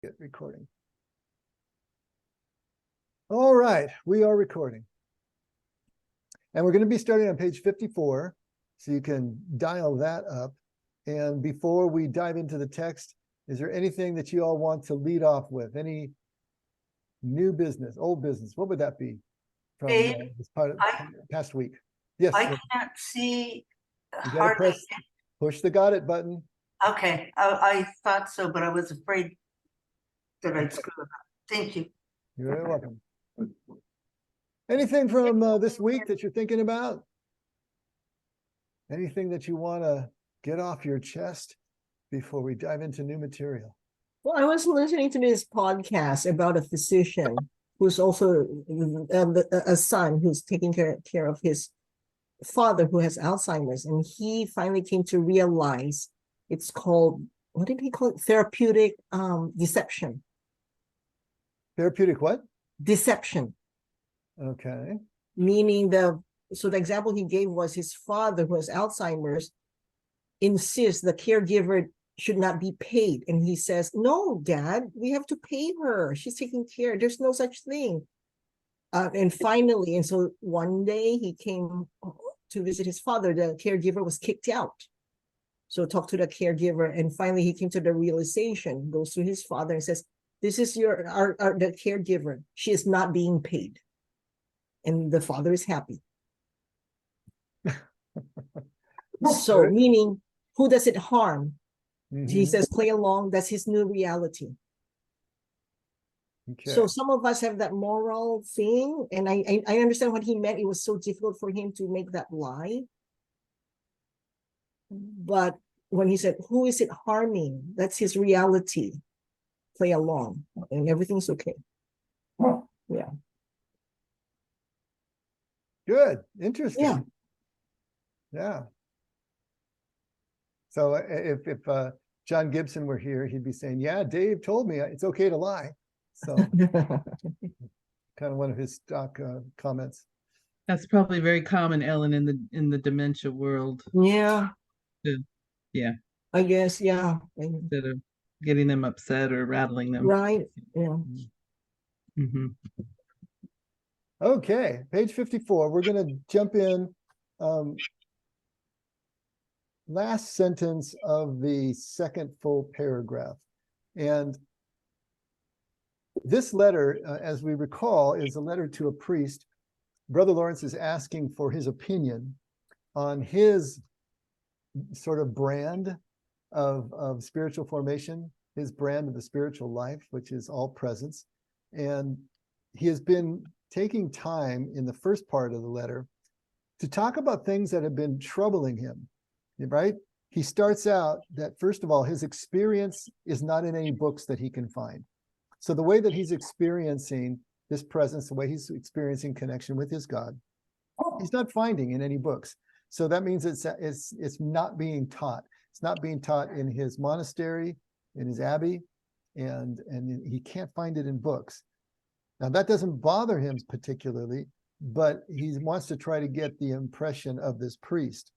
get recording. All right, we are recording. And we're going to be starting on page 54, so you can dial that up. And before we dive into the text, is there anything that you all want to lead off with? Any new business, old business? What would that be from this past week? Yes. I can't see you hardly. Push the got it button. Okay, I thought so, but I was afraid that I'd screw it up. Thank you. You're very welcome. Anything from this week that you're thinking about? Anything that you want to get off your chest before we dive into new material? Well, I was listening to this podcast about a physician who's also a son who's taking care of his father who has Alzheimer's, and he finally came to realize it's called, what did he call it? Therapeutic deception. Therapeutic what? Deception. Okay. Meaning the example he gave was his father who has Alzheimer's insists the caregiver should not be paid. And he says, no, Dad, we have to pay her. She's taking care. There's no such thing. And finally, and so one day he came to visit his father. The caregiver was kicked out. So talked to the caregiver, and finally he came to the realization, goes to his father and says, this is the caregiver. She is not being paid. And the father is happy. So meaning, who does it harm? Mm-hmm. He says, play along. That's his new reality. Okay. So some of us have that moral thing, and I understand what he meant. It was so difficult for him to make that lie. But when he said, who is it harming? That's his reality. Play along, and everything's okay. Yeah. Good. Interesting. Yeah. Yeah. So if John Gibson were here, he'd be saying, yeah, Dave told me it's okay to lie. So kind of one of his stock comments. That's probably very common, Ellen, in the dementia world. Yeah. Yeah. I guess, yeah. Instead of getting them upset or rattling them. Right. Yeah. Mm-hmm. Okay, page 54. We're going to jump in. Last sentence of the second full paragraph. And this letter, as we recall, is a letter to a priest. Brother Lawrence is asking for his opinion on his sort of brand of spiritual formation, his brand of the spiritual life, which is all presence. And he has been taking time in the first part of the letter to talk about things that have been troubling him, right? He starts out that, first of all, his experience is not in any books that he can find. So the way that he's experiencing this presence, the way he's experiencing connection with his God, he's not finding in any books. So that means it's not being taught. It's not being taught in his monastery, in his abbey, and he can't find it in books. Now that doesn't bother him particularly, but he wants to try to get the impression of this priest.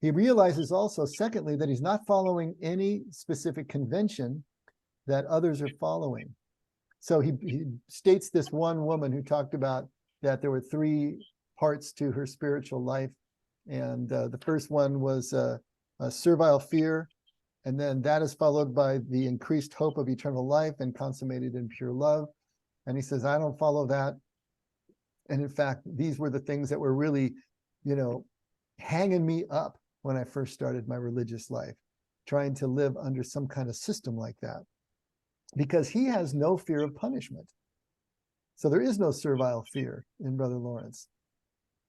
He realizes also, secondly, that he's not following any specific convention that others are following. So he states this one woman who talked about that there were three parts to her spiritual life. And the first one was a servile fear. And then that is followed by the increased hope of eternal life and consummated in pure love. And he says, I don't follow that. And in fact, these were the things that were really, hanging me up when I first started my religious life, trying to live under some kind of system like that. Because he has no fear of punishment. So there is no servile fear in Brother Lawrence.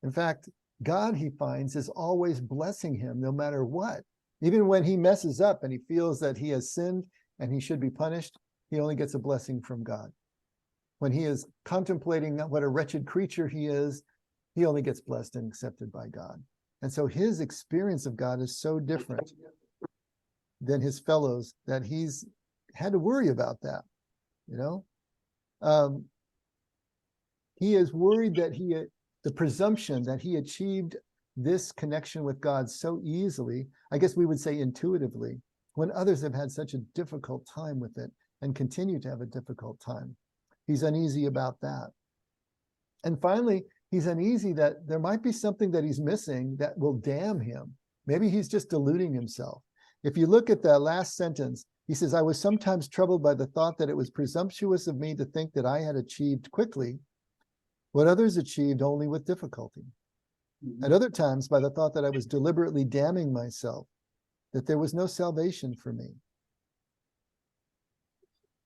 In fact, God, he finds, is always blessing him no matter what. Even when he messes up and he feels that he has sinned and he should be punished, he only gets a blessing from God. When he is contemplating what a wretched creature he is, he only gets blessed and accepted by God. And so his experience of God is so different than his fellows that he's had to worry about that, he is worried that the presumption that he achieved this connection with God so easily, I guess we would say intuitively, when others have had such a difficult time with it and continue to have a difficult time. He's uneasy about that. And finally, he's uneasy that there might be something that he's missing that will damn him. Maybe he's just deluding himself. If you look at the last sentence, he says, I was sometimes troubled by the thought that it was presumptuous of me to think that I had achieved quickly what others achieved only with difficulty. At other times, by the thought that I was deliberately damning myself, that there was no salvation for me.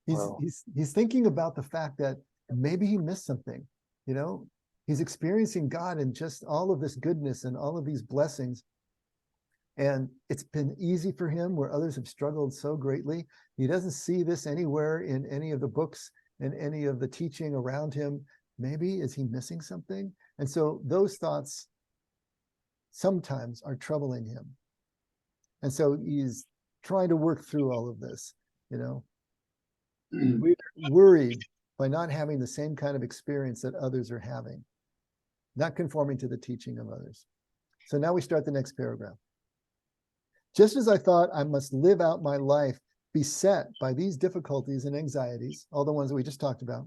Wow. He's thinking about the fact that maybe he missed something, you know, he's experiencing God and just all of this goodness and all of these blessings. And it's been easy for him where others have struggled so greatly. He doesn't see this anywhere in any of the books and any of the teaching around him. Maybe is he missing something? And so those thoughts sometimes are troubling him. And so he's trying to work through all of this, you know. We're worried by not having the same kind of experience that others are having, not conforming to the teaching of others. So now we start the next paragraph. Just as I thought I must live out my life beset by these difficulties and anxieties, all the ones that we just talked about,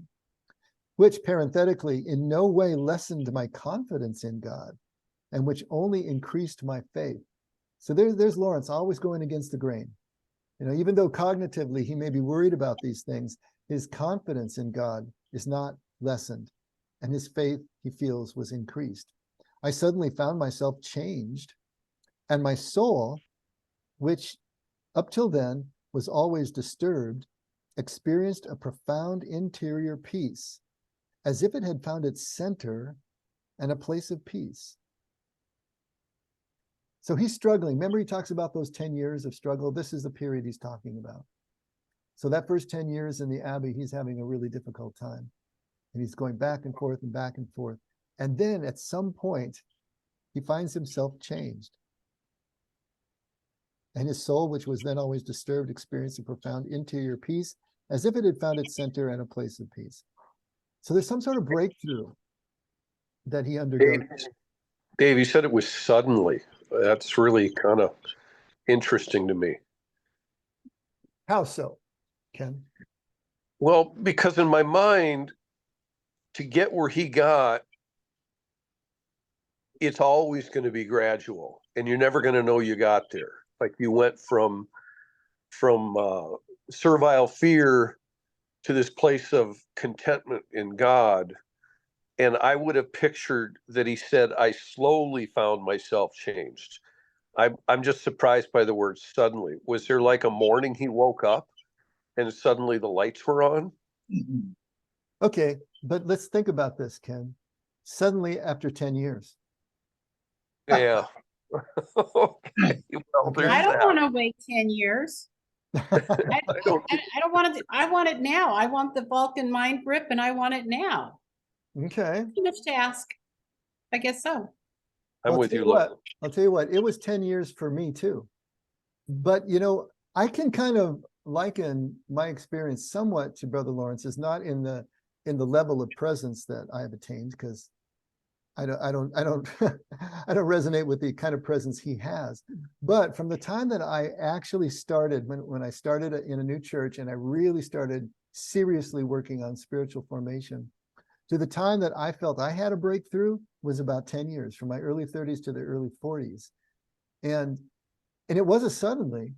which parenthetically in no way lessened my confidence in God and which only increased my faith. So there's Lawrence always going against the grain. You know, even though cognitively he may be worried about these things, his confidence in God is not lessened, and his faith, he feels, was increased. I suddenly found myself changed, and my soul, which up till then was always disturbed, experienced a profound interior peace, as if it had found its center and a place of peace. So he's struggling. Remember, he talks about those 10 years of struggle. This is the period he's talking about. So that first 10 years in the Abbey, he's having a really difficult time. And he's going back and forth and back and forth. And then at some point, he finds himself changed. And his soul, which was then always disturbed, experienced a profound interior peace, as if it had found its center and a place of peace. So there's some sort of breakthrough that he undergoes. Dave, you said it was suddenly. That's really kind of interesting to me. How so, Ken? Well, because in my mind, to get where he got, it's always going to be gradual, and you're never going to know you got there. Like you went from servile fear to this place of contentment in God. And I would have pictured that he said, I slowly found myself changed. I'm just surprised by the word suddenly. Was there like a morning he woke up and suddenly the lights were on? Okay, but let's think about this, Ken. Suddenly after 10 years. Yeah. Okay, well, there's I don't that. want to wait 10 years. I don't want it. I want it now. I want the Vulcan mind grip and I want it now. Okay. Too much to ask. I guess so. I'm I'll with tell you, what, Lon. I'll tell you what, it was 10 years for me too. But, you know, I can kind of liken my experience somewhat to Brother Lawrence's, not in the level of presence that I have attained, because I don't I don't resonate with the kind of presence he has. But from the time that I actually started, when I started in a new church and I really started seriously working on spiritual formation, to the time that I felt I had a breakthrough was about 10 years, from my early 30s to the early 40s. And it wasn't suddenly,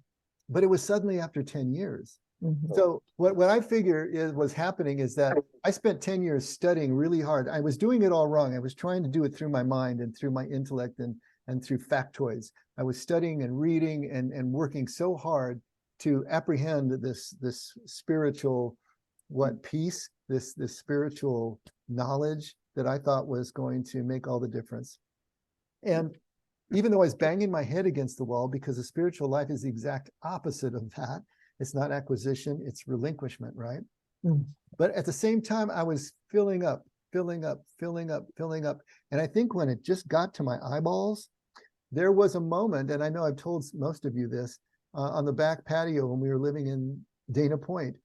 but it was suddenly after 10 years. Mhm. So what I figure was happening is that I spent 10 years studying really hard. I was doing it all wrong. I was trying to do it through my mind and through my intellect and through factoids. I was studying and reading and working so hard to apprehend this spiritual peace, this spiritual knowledge that I thought was going to make all the difference. And even though I was banging my head against the wall, because the spiritual life is the exact opposite of that. It's not acquisition, it's relinquishment, right? Mm. But at the same time, I was filling up. And I think when it just got to my eyeballs, there was a moment, and I know I've told most of you this, on the back patio when we were living in Dana Point,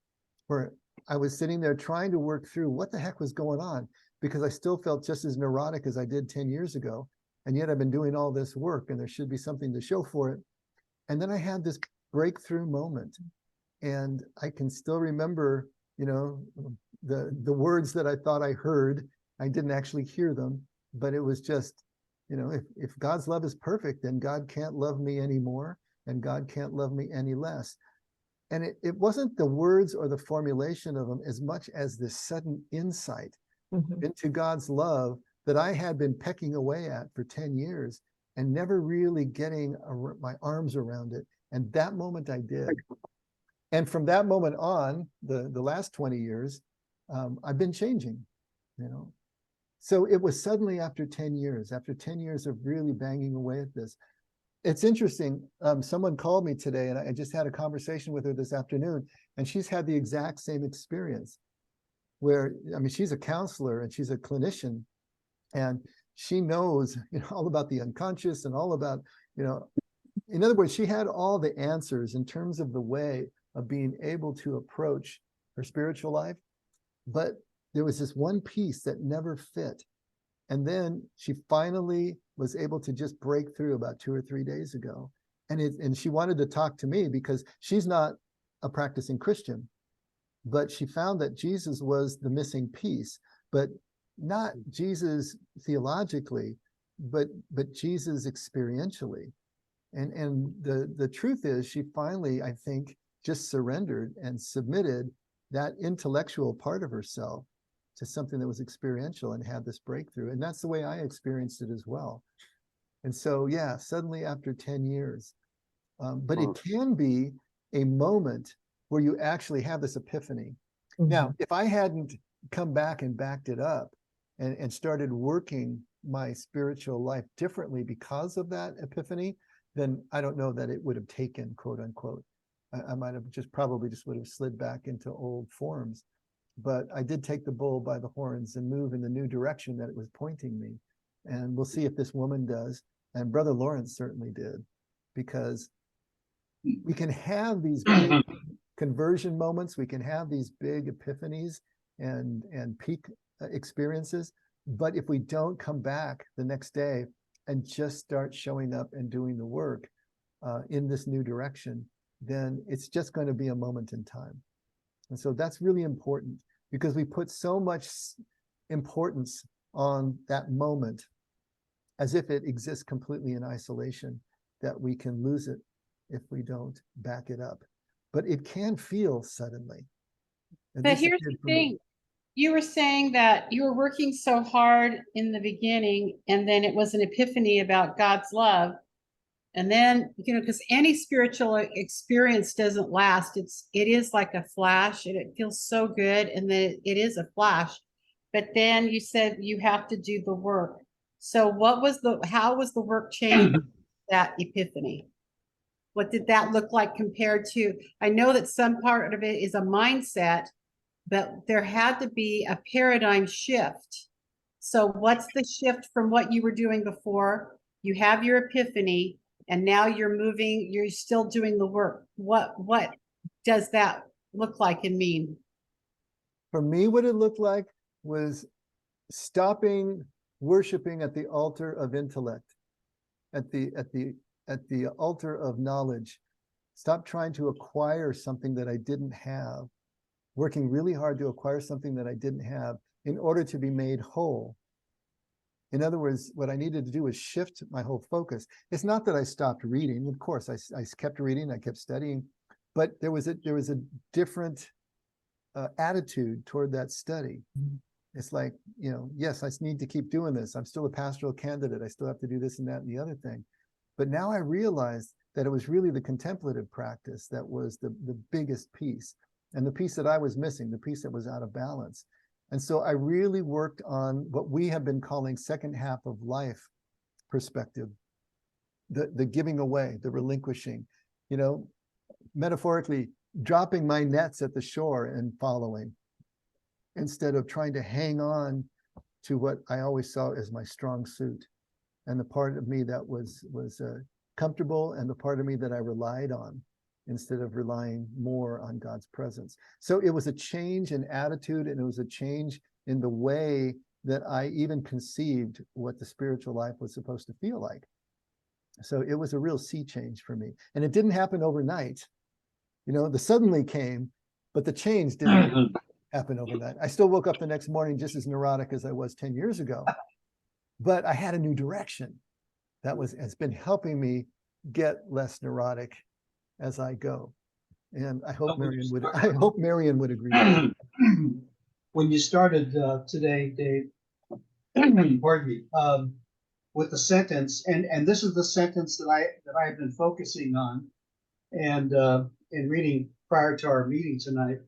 where I was sitting there trying to work through what the heck was going on, because I still felt just as neurotic as I did 10 years ago. And yet I've been doing all this work and there should be something to show for it. And then I had this breakthrough moment. And I can still remember, the words that I thought I heard. I didn't actually hear them, but it was just, if God's love is perfect, then God can't love me anymore, and God can't love me any less. And it wasn't the words or the formulation of them as much as this sudden insight Mhm. into God's love that I had been pecking away at for 10 years and never really getting my arms around it. And that moment I did. And from that moment on, the last 20 years, I've been changing, So it was suddenly after 10 years of really banging away at this. It's interesting. Someone called me today, and I just had a conversation with her this afternoon, and she's had the exact same experience where, she's a counselor and she's a clinician, and she knows, all about the unconscious and all about, in other words, she had all the answers in terms of the way of being able to approach her spiritual life. But there was this one piece that never fit. And then she finally was able to just break through about 2 or 3 days ago. And she wanted to talk to me because she's not a practicing Christian, but she found that Jesus was the missing piece, but not Jesus theologically, but Jesus experientially. And the truth is, she finally, I think, just surrendered and submitted that intellectual part of herself to something that was experiential and had this breakthrough. And that's the way I experienced it as well. And so, yeah, suddenly after 10 years, but it can be a moment where you actually have this epiphany. Now, if I hadn't come back and backed it up and started working my spiritual life differently because of that epiphany, then I don't know that it would have taken, quote unquote. I might have probably would have slid back into old forms. But I did take the bull by the horns and move in the new direction that it was pointing me. And we'll see if this woman does. And Brother Lawrence certainly did, because we can have these big conversion moments. We can have these big epiphanies and peak experiences. But if we don't come back the next day and just start showing up and doing the work in this new direction, then it's just going to be a moment in time. And so that's really important, because we put so much importance on that moment as if it exists completely in isolation, that we can lose it if we don't back it up. But it can feel suddenly. But here's the thing. You were saying that you were working so hard in the beginning, and then it was an epiphany about God's love. And then, because any spiritual experience doesn't last. It is like a flash, and it feels so good. And then it is a flash. But then you said you have to do the work. So how was the work changed that epiphany? What did that look like compared to, I know that some part of it is a mindset, but there had to be a paradigm shift. So what's the shift from what you were doing before? You have your epiphany, and now you're still doing the work. What does that look like and mean? For me, what it looked like was stopping worshiping at the altar of intellect, at the altar of knowledge. Stop trying to acquire something that I didn't have, working really hard to acquire something that I didn't have in order to be made whole. In other words, what I needed to do was shift my whole focus. It's not that I stopped reading. Of course, I kept reading, I kept studying, but there was a different attitude toward that study. It's like, yes, I need to keep doing this. I'm still a pastoral candidate. I still have to do this and that and the other thing. But now I realized that it was really the contemplative practice that was the biggest piece, and the piece that I was missing, the piece that was out of balance. And so I really worked on what we have been calling second half of life perspective, the giving away, the relinquishing, metaphorically dropping my nets at the shore and following, instead of trying to hang on to what I always saw as my strong suit, and the part of me that was comfortable, and the part of me that I relied on, instead of relying more on God's presence. So it was a change in attitude, and it was a change in the way that I even conceived what the spiritual life was supposed to feel like. So it was a real sea change for me. And it didn't happen overnight. You know, the suddenly came, but the change didn't happen overnight. I still woke up the next morning just as neurotic as I was 10 years ago, but I had a new direction that has been helping me get less neurotic as I go. And I hope Marion would agree. With that. When you started today, Dave, pardon me, with the sentence, and this is the sentence that I have been focusing on, and reading prior to our meeting tonight.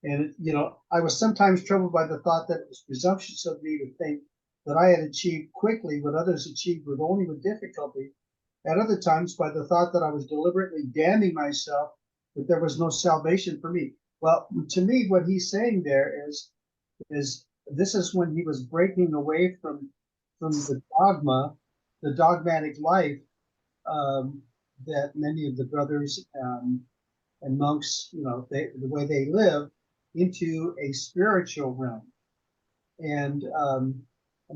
And you know, I was sometimes troubled by the thought that it was presumptuous of me to think that I had achieved quickly what others achieved with only with difficulty. At other times, by the thought that I was deliberately damning myself, that there was no salvation for me. Well, to me, what he's saying there is this is when he was breaking away from the dogma, the dogmatic life that many of the brothers and monks, you know, the way they live, into a spiritual realm. And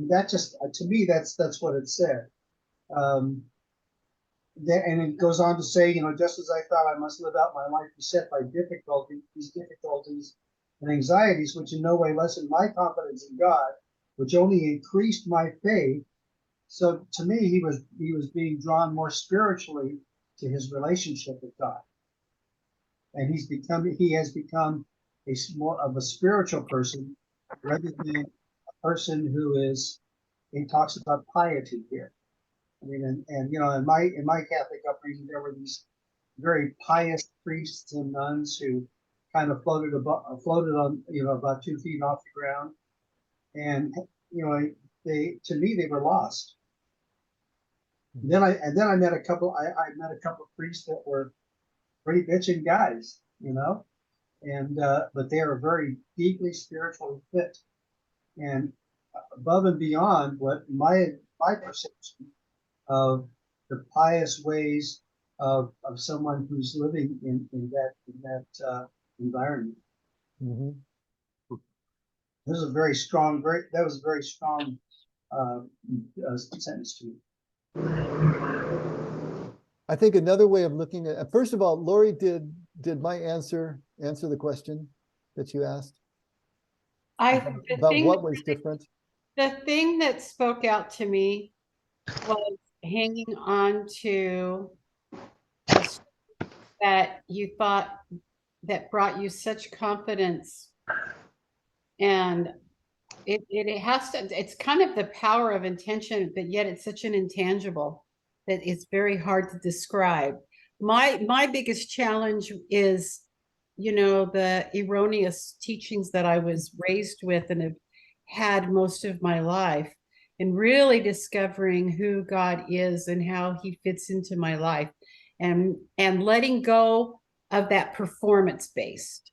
that just, to me, that's what it said. And it goes on to say, you know, just as I thought I must live out my life beset by these difficulties and anxieties, which in no way lessened my confidence in God, which only increased my faith. So to me, he was being drawn more spiritually to his relationship with God. And he has become more of a spiritual person rather than a person who is, he talks about piety here. I mean, and you know, in my Catholic upbringing, there were these very pious priests and nuns who kind of floated on, you know, about 2 feet off the ground, and you know, to me they were lost. And then I met a couple. I met a couple of priests that were pretty bitching guys, you know, and but they are very deeply spiritually fit, and above and beyond what my perception of the pious ways of someone who's living in that environment. Mm-hmm. This is a very strong, that was a very strong sentence to me. I think another way of looking at, first of all, Lori, did my answer the question that you asked about what was different? The thing that spoke out to me was hanging on to that you thought that brought you such confidence, and it has to, it's kind of the power of intention, but yet it's such an intangible that it's very hard to describe. My biggest challenge is, you know, the erroneous teachings that I was raised with and have had most of my life, and really discovering who God is and how he fits into my life, and letting go of that performance based,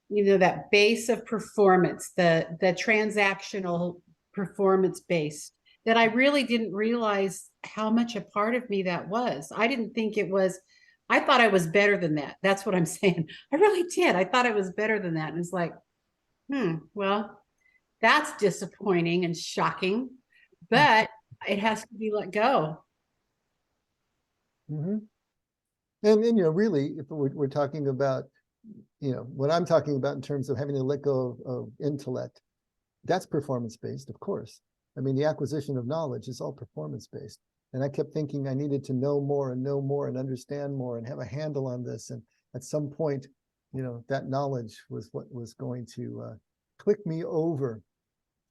you know, that base of performance, the transactional performance based, that I really didn't realize how much a part of me that was. I didn't think it was, I thought I was better than that. That's what I'm saying. I really did. I thought I was better than that. And it's like, well, that's disappointing and shocking, but it has to be let go. Mm-hmm. And you know, really, if we're talking about, you know, what I'm talking about in terms of having to let go of intellect, that's performance-based, of course. I mean, the acquisition of knowledge is all performance-based. And I kept thinking I needed to know more and understand more and have a handle on this. And at some point, you know, that knowledge was what was going to click me over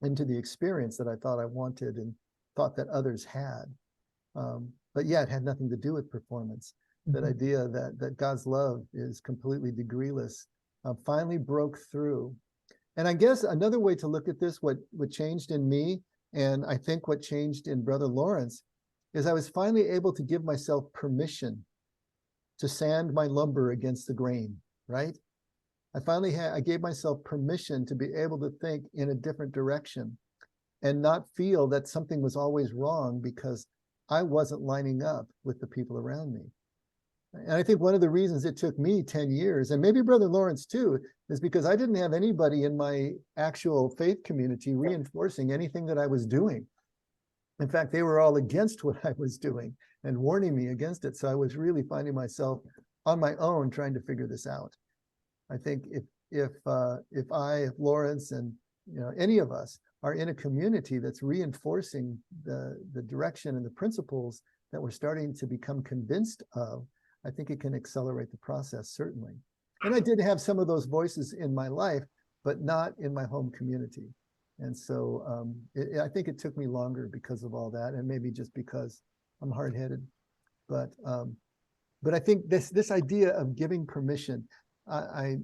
into the experience that I thought I wanted and thought that others had. But yeah, it had nothing to do with performance. That idea that God's love is completely degreeless finally broke through. And I guess another way to look at this, what changed in me, and I think what changed in Brother Lawrence, is I was finally able to give myself permission to sand my lumber against the grain, right? I gave myself permission to be able to think in a different direction and not feel that something was always wrong because I wasn't lining up with the people around me. And I think one of the reasons it took me 10 years, and maybe Brother Lawrence too, is because I didn't have anybody in my actual faith community reinforcing anything that I was doing. In fact, they were all against what I was doing and warning me against it. So I was really finding myself on my own trying to figure this out. I think if Lawrence and any of us are in a community that's reinforcing the direction and the principles that we're starting to become convinced of, I think it can accelerate the process, certainly. And I did have some of those voices in my life, but not in my home community. And so I think it took me longer because of all that, and maybe just because I'm hard-headed. But I think this idea of giving permission, I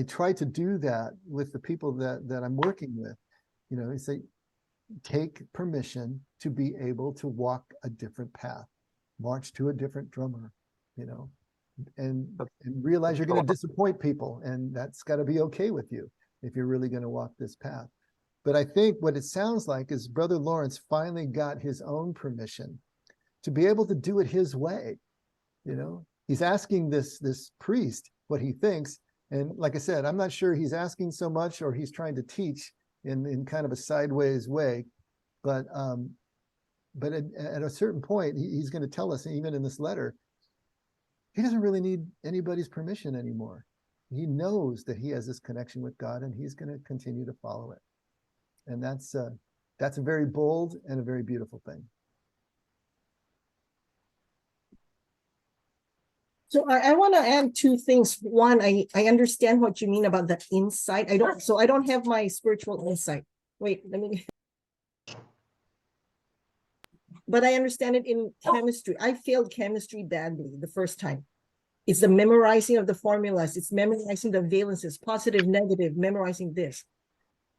try to do that with the people that I'm working with. You say, take permission to be able to walk a different path, march to a different drummer, and realize you're going to disappoint people, and that's got to be okay with you if you're really going to walk this path. But I think what it sounds like is Brother Lawrence finally got his own permission to be able to do it his way. He's asking this priest what he thinks, and like I said, I'm not sure he's asking so much or he's trying to teach in kind of a sideways way, but at a certain point, he's going to tell us, even in this letter, he doesn't really need anybody's permission anymore. He knows that he has this connection with God, and he's going to continue to follow it. And that's a very bold and a very beautiful thing. So I want to add two things. One, I understand what you mean about the insight. I don't have my spiritual insight. Wait, but I understand it in chemistry. I failed chemistry badly the first time. It's the memorizing of the formulas. It's memorizing the valences, positive, negative, memorizing this.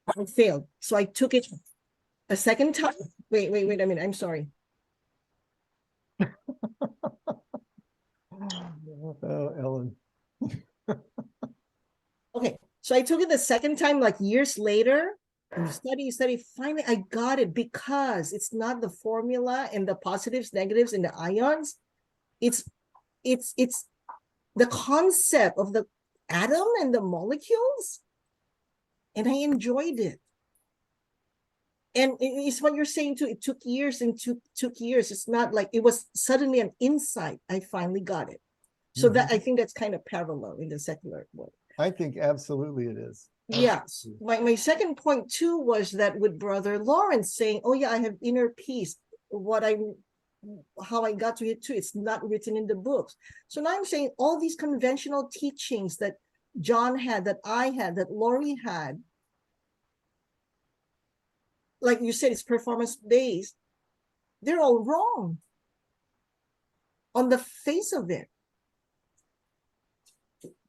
I failed. So I took it a second time. Wait a minute. I'm sorry. Oh, Ellen. Okay, so I took it the second time, like years later, and study. Finally, I got it because it's not the formula and the positives, negatives, and the ions. It's the concept of the atom and the molecules, and I enjoyed it. And it's what you're saying too. It took years and took years. It's not like it was suddenly an insight. I finally got it. So that I think that's kind of parallel in the secular world. I think absolutely it is. Yes. My second point too was that with Brother Lawrence saying, "Oh yeah, I have inner peace." How I got to it too. It's not written in the books. So now I'm saying all these conventional teachings that John had, that I had, that Lori had, like you said, it's performance based. They're all wrong on the face of it.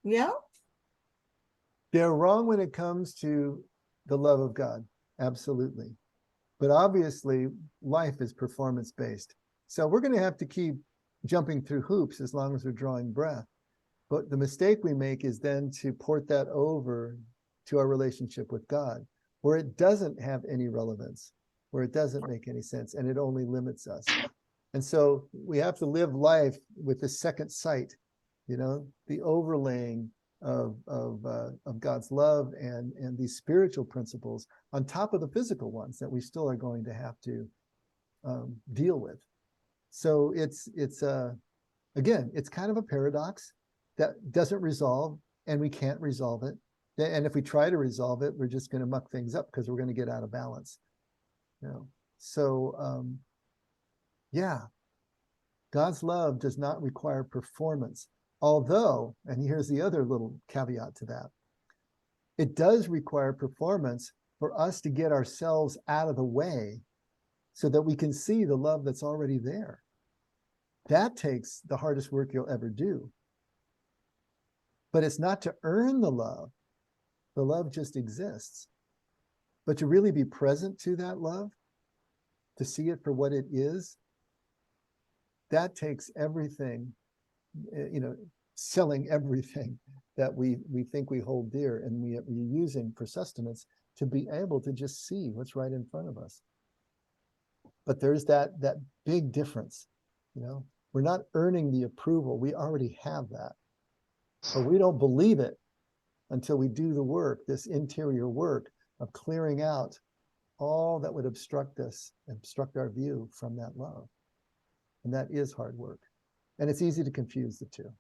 Yeah. They're wrong when it comes to the love of God. Absolutely. But obviously, life is performance based. So we're going to have to keep jumping through hoops as long as we're drawing breath. But the mistake we make is then to port that over to our relationship with God, where it doesn't have any relevance, where it doesn't make any sense, and it only limits us. And so we have to live life with the second sight, the overlaying of God's love and these spiritual principles on top of the physical ones that we still are going to have to deal with. So it's again, it's kind of a paradox that doesn't resolve, and we can't resolve it. And if we try to resolve it, we're just going to muck things up because we're going to get out of balance. So yeah, God's love does not require performance. Although, and here's the other little caveat to that, it does require performance for us to get ourselves out of the way so that we can see the love that's already there. That takes the hardest work you'll ever do. But it's not to earn the love. The love just exists. But to really be present to that love, to see it for what it is, that takes everything, selling everything that we think we hold dear and we're using for sustenance to be able to just see what's right in front of us. But there's that big difference. We're not earning the approval. We already have that. But we don't believe it until we do the work, this interior work of clearing out all that would obstruct us, obstruct our view from that love. And that is hard work. And it's easy to confuse the two.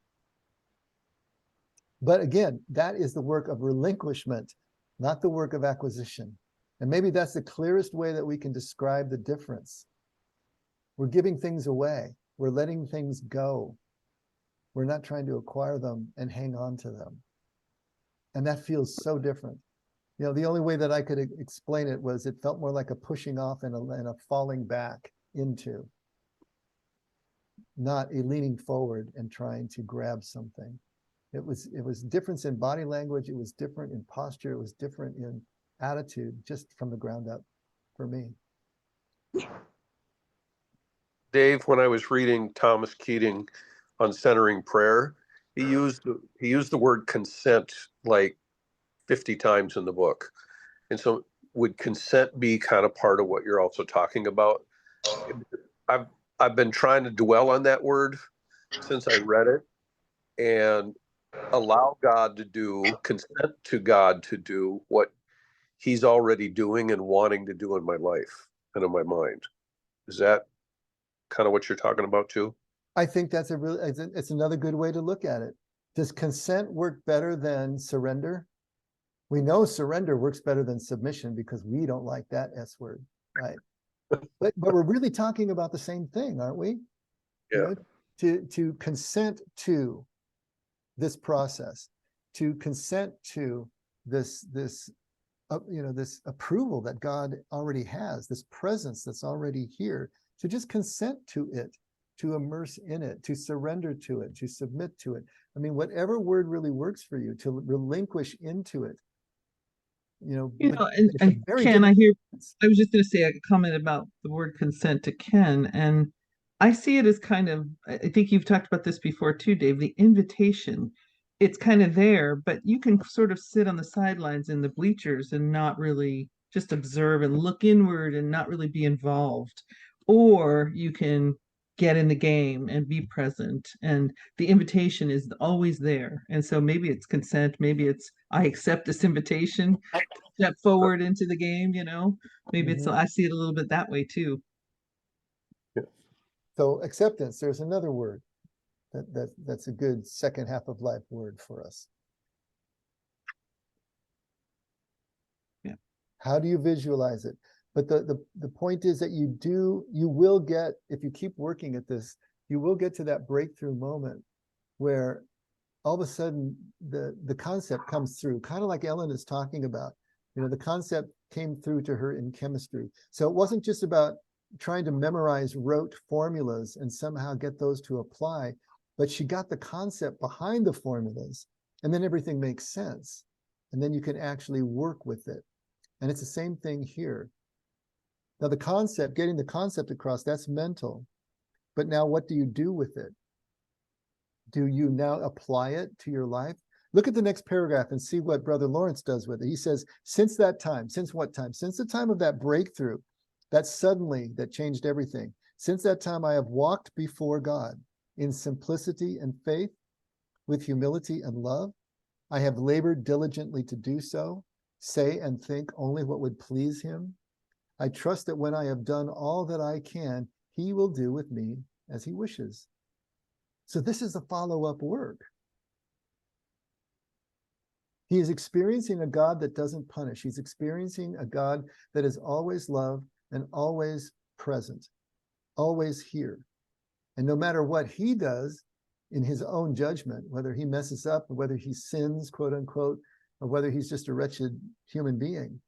But again, that is the work of relinquishment, not the work of acquisition. And maybe that's the clearest way that we can describe the difference. We're giving things away. We're letting things go. We're not trying to acquire them and hang on to them. And that feels so different. You know, the only way that I could explain it was it felt more like a pushing off and a falling back into, not a leaning forward and trying to grab something. It was difference in body language. It was different in posture. It was different in attitude, just from the ground up for me. Dave, when I was reading Thomas Keating on centering prayer, he used the word consent like 50 times in the book. And so would consent be kind of part of what you're also talking about? I've been trying to dwell on that word since I read it, and allow God to do, consent to God to do what he's already doing and wanting to do in my life and in my mind. Is that kind of what you're talking about too? I think that's it's another good way to look at it. Does consent work better than surrender? We know surrender works better than submission because we don't like that S word, right? But we're really talking about the same thing, aren't we? Yeah. You know, to consent to this process, to consent to this you know, this approval that God already has, this presence that's already here, to just consent to it, to immerse in it, to surrender to it, to submit to it. I mean, whatever word really works for you, to relinquish into it. You know, And it's a very Ken, I different- was just going to say a comment about the word consent to Ken, and I see it as kind of, I think you've talked about this before too, Dave, the invitation. It's kind of there, but you can sort of sit on the sidelines in the bleachers and not really just observe and look inward and not really be involved. Or you can get in the game and be present. And the invitation is always there. And so maybe it's consent, maybe it's I accept this invitation, step forward into the game, you know. Maybe it's I see it a little bit that way too. So acceptance, there's another word that's a good second half of life word for us. Yeah. How do you visualize it? But the point is that you will get, if you keep working at this, you will get to that breakthrough moment where all of a sudden the concept comes through, kind of like Ellen is talking about. You know, the concept came through to her in chemistry. So it wasn't just about trying to memorize rote formulas and somehow get those to apply, but she got the concept behind the formulas, and then everything makes sense. And then you can actually work with it. And it's the same thing here. Now the concept, getting the concept across, that's mental. But now what do you do with it? Do you now apply it to your life? Look at the next paragraph and see what Brother Lawrence does with it. He says, since that time, since what time? Since the time of that breakthrough, that suddenly, that changed everything. Since that time, I have walked before God in simplicity and faith, with humility and love. I have labored diligently to do so, say and think only what would please him. I trust that when I have done all that I can, he will do with me as he wishes. So this is the follow-up work. He is experiencing a God that doesn't punish. He's experiencing a God that is always love and always present, always here. And no matter what he does in his own judgment, whether he messes up, or whether he sins, quote unquote, or whether he's just a wretched human being,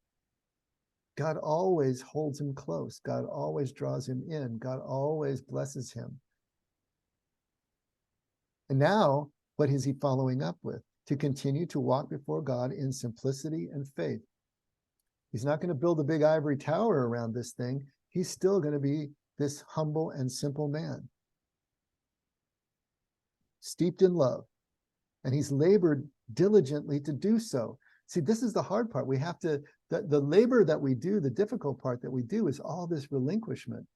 God always holds him close. God always draws him in. God always blesses him. And now, what is he following up with? To continue to walk before God in simplicity and faith. He's not going to build a big ivory tower around this thing. He's still going to be this humble and simple man, steeped in love. And he's labored diligently to do so. See, this is the hard part. We have to, the labor that we do, the difficult part that we do is all this relinquishment.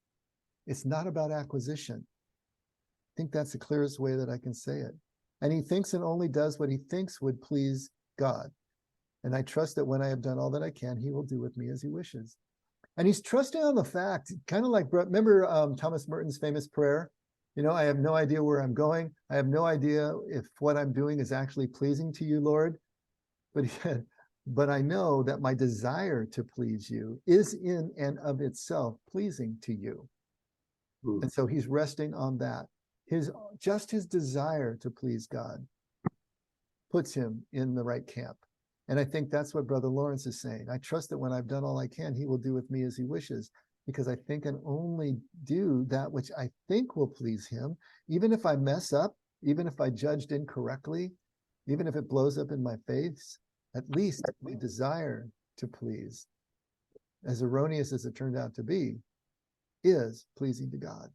It's not about acquisition. I think that's the clearest way that I can say it. And he thinks and only does what he thinks would please God. And I trust that when I have done all that I can, he will do with me as he wishes. And he's trusting on the fact, kind of like, remember Thomas Merton's famous prayer? You know, I have no idea where I'm going. I have no idea if what I'm doing is actually pleasing to you, Lord. But he said, but I know that my desire to please you is in and of itself pleasing to you. Hmm. And so he's resting on that. Just his desire to please God puts him in the right camp. And I think that's what Brother Lawrence is saying. I trust that when I've done all I can, he will do with me as he wishes, because I think and only do that which I think will please him, even if I mess up, even if I judged incorrectly, even if it blows up in my face, at least my desire to please, as erroneous as it turned out to be, is pleasing to God.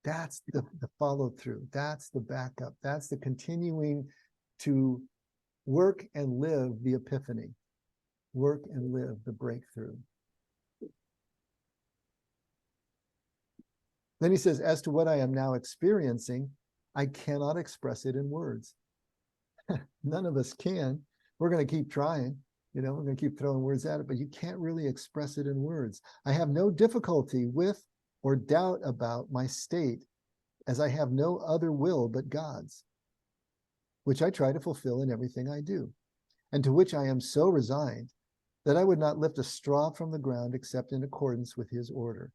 That's the follow through. That's the backup. That's the continuing to work and live the epiphany, work and live the breakthrough. Then he says, as to what I am now experiencing, I cannot express it in words. None of us can. We're going to keep trying. You know, we're going to keep throwing words at it, but you can't really express it in words. I have no difficulty with or doubt about my state, as I have no other will but God's, which I try to fulfill in everything I do, and to which I am so resigned that I would not lift a straw from the ground except in accordance with his order,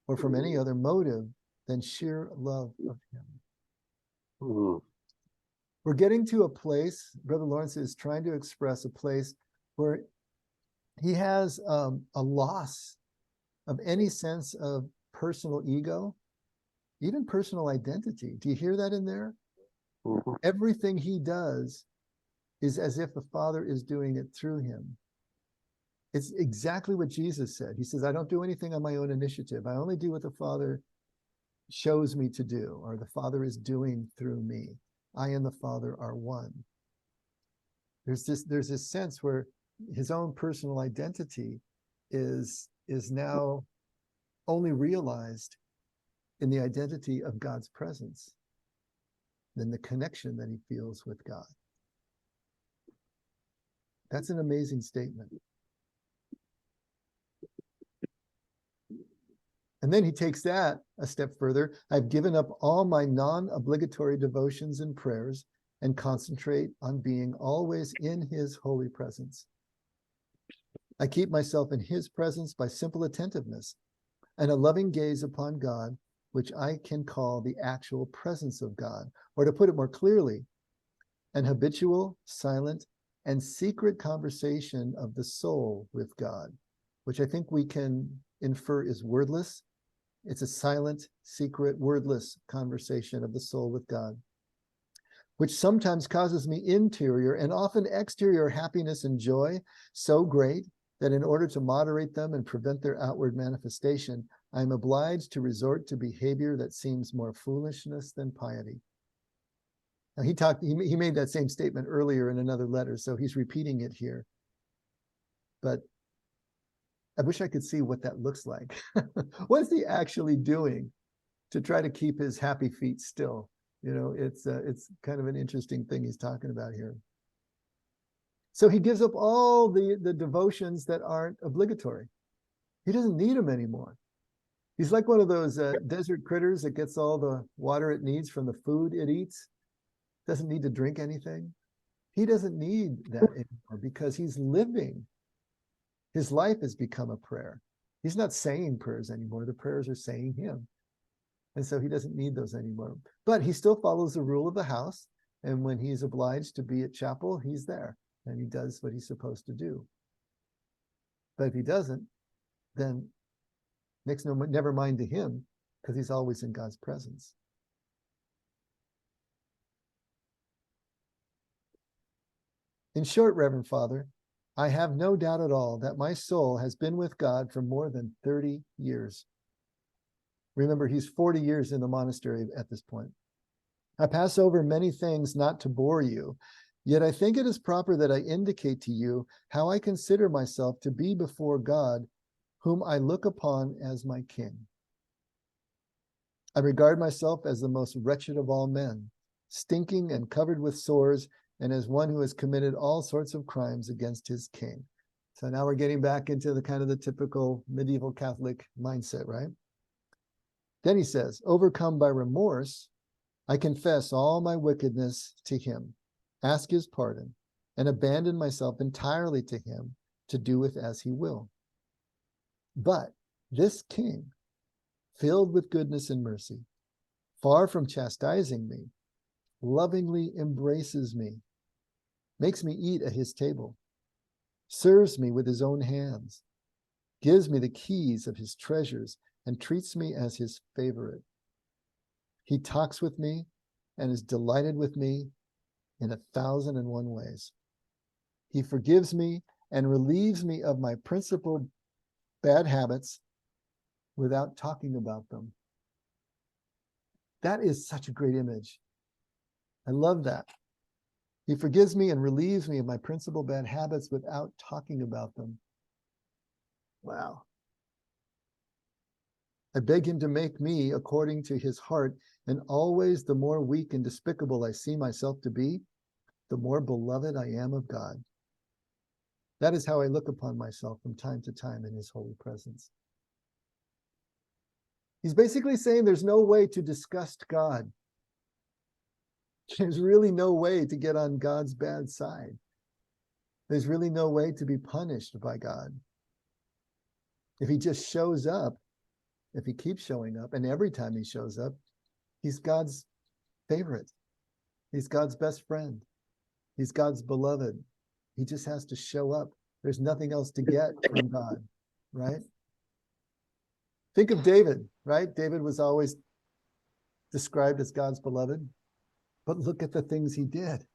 or from any other motive than sheer love of him. Hmm. We're getting to a place, Brother Lawrence is trying to express a place where he has a loss of any sense of personal ego, even personal identity. Do you hear that in there? Mhm. Everything he does is as if the Father is doing it through him. It's exactly what Jesus said. He says, I don't do anything on my own initiative. I only do what the Father shows me to do, or the Father is doing through me. I and the Father are one. There's this sense where his own personal identity is now only realized in the identity of God's presence, than the connection that he feels with God. That's an amazing statement. And then he takes that a step further. I've given up all my non-obligatory devotions and prayers and concentrate on being always in his holy presence. I keep myself in his presence by simple attentiveness and a loving gaze upon God, which I can call the actual presence of God. Or to put it more clearly, an habitual, silent, and secret conversation of the soul with God, which I think we can infer is wordless. It's a silent, secret, wordless conversation of the soul with God, which sometimes causes me interior and often exterior happiness and joy so great that in order to moderate them and prevent their outward manifestation, I am obliged to resort to behavior that seems more foolishness than piety. Now he made that same statement earlier in another letter, so he's repeating it here. But I wish I could see what that looks like. What's he actually doing to try to keep his happy feet still? You know, it's kind of an interesting thing he's talking about here. So he gives up all the devotions that aren't obligatory. He doesn't need them anymore. He's like one of those desert critters that gets all the water it needs from the food it eats. Doesn't need to drink anything. He doesn't need that anymore because he's living. His life has become a prayer. He's not saying prayers anymore. The prayers are saying him. And so he doesn't need those anymore. But he still follows the rule of the house. And when he's obliged to be at chapel, he's there. And he does what he's supposed to do. But if he doesn't, then never mind to him, because he's always in God's presence. In short, Reverend Father, I have no doubt at all that my soul has been with God for more than 30 years. Remember, he's 40 years in the monastery at this point. I pass over many things not to bore you, yet I think it is proper that I indicate to you how I consider myself to be before God, whom I look upon as my King. I regard myself as the most wretched of all men, stinking and covered with sores, and as one who has committed all sorts of crimes against his king. So now we're getting back into the kind of the typical medieval Catholic mindset, right? Then he says, overcome by remorse, I confess all my wickedness to him, ask his pardon, and abandon myself entirely to him to do with as he will. But this king, filled with goodness and mercy, far from chastising me, lovingly embraces me, makes me eat at his table, serves me with his own hands, gives me the keys of his treasures, and treats me as his favorite. He talks with me and is delighted with me in 1,001 ways. He forgives me and relieves me of my principal bad habits without talking about them. That is such a great image. I love that. He forgives me and relieves me of my principal bad habits without talking about them. Wow. I beg him to make me according to his heart, and always the more weak and despicable I see myself to be, the more beloved I am of God. That is how I look upon myself from time to time in his holy presence. He's basically saying there's no way to disgust God. There's really no way to get on God's bad side. There's really no way to be punished by God. If he just shows up, if he keeps showing up, and every time he shows up, he's God's favorite. He's God's best friend. He's God's beloved. He just has to show up. There's nothing else to get from God, right? Think of David, right? David was always described as God's beloved, but look at the things he did.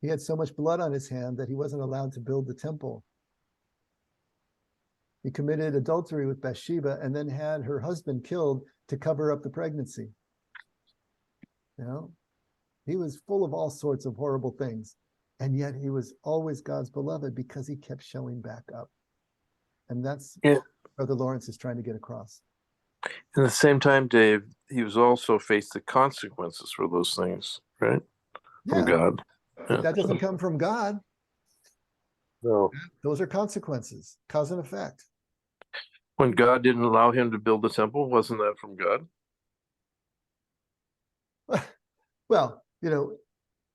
He had so much blood on his hand that he wasn't allowed to build the temple. He committed adultery with Bathsheba and then had her husband killed to cover up the pregnancy. You know, he was full of all sorts of horrible things. And yet he was always God's beloved because he kept showing back up. And that's what Brother Lawrence is trying to get across. At the same time, Dave, he was also faced the consequences for those things, right? From God. But that doesn't come from God. No. Those are consequences, cause and effect. When God didn't allow him to build the temple, wasn't that from God? Well, you know,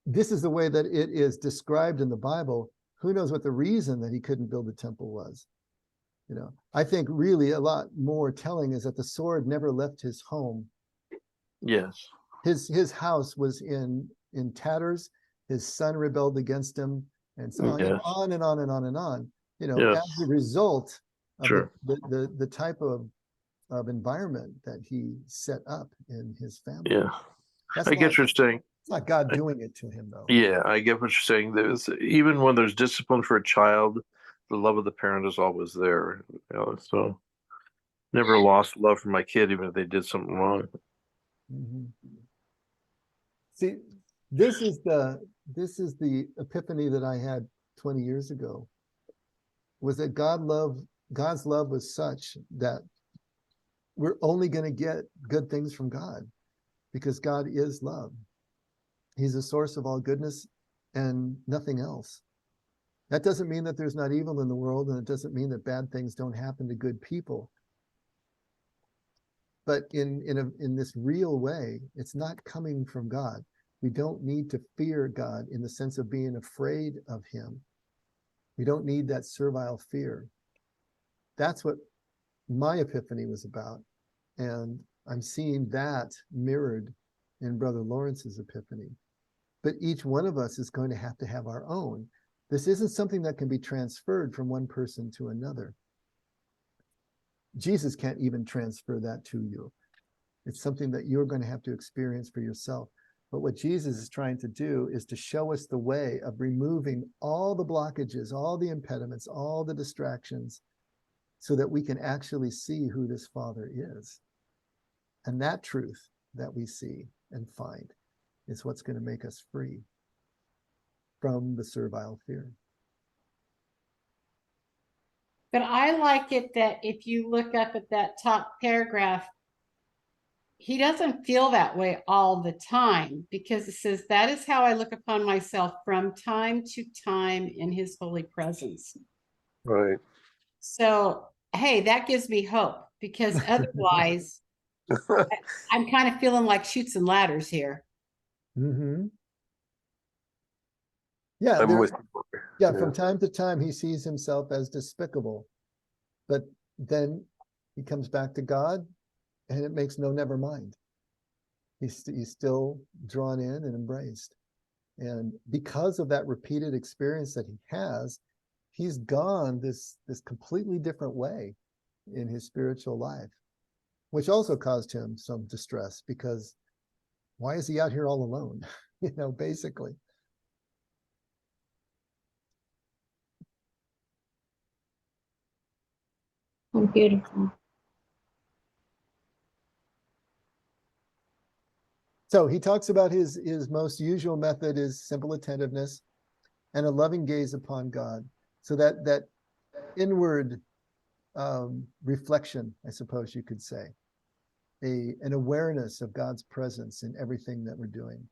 this is the way that it is described in the Bible. Who knows what the reason that he couldn't build the temple was? You know, I think really a lot more telling is that the sword never left his home. Yes. His house was in tatters. His son rebelled against him, and so on, Yes. on and on and on and on. You know, Yes. as a result of Sure. the type of environment that he set up in his family. Yeah. That's I get what you're saying. It's not God doing it to him, though. Yeah, I get what you're saying. There's even when there's discipline for a child, the love of the parent is always there. You know, so never lost love for my kid, even if they did something wrong. Mhm. See, this is the epiphany that I had 20 years ago. Was that God's love was such that we're only going to get good things from God, because God is love. He's the source of all goodness and nothing else. That doesn't mean that there's not evil in the world, and it doesn't mean that bad things don't happen to good people. But in this real way, it's not coming from God. We don't need to fear God in the sense of being afraid of him. We don't need that servile fear. That's what my epiphany was about. And I'm seeing that mirrored in Brother Lawrence's epiphany. But each one of us is going to have our own. This isn't something that can be transferred from one person to another. Jesus can't even transfer that to you. It's something that you're going to have to experience for yourself. But what Jesus is trying to do is to show us the way of removing all the blockages, all the impediments, all the distractions, so that we can actually see who this Father is. And that truth that we see and find is what's going to make us free from the servile fear. But I like it that if you look up at that top paragraph, he doesn't feel that way all the time, because it says, that is how I look upon myself from time to time in his holy presence. Right. So, hey, that gives me hope. because otherwise I'm kind of feeling like Chutes and Ladders here. Mm-hmm. Yeah, I'm there- with. yeah, from time to time, he sees himself as despicable, but then he comes back to God and it makes no never mind. He's still drawn in and embraced. And because of that repeated experience that he has, he's gone this completely different way in his spiritual life, which also caused him some distress, because why is he out here all alone? You know, basically. Oh, beautiful. So he talks about his most usual method is simple attentiveness and a loving gaze upon God. So that inward reflection, I suppose you could say, an awareness of God's presence in everything that we're doing.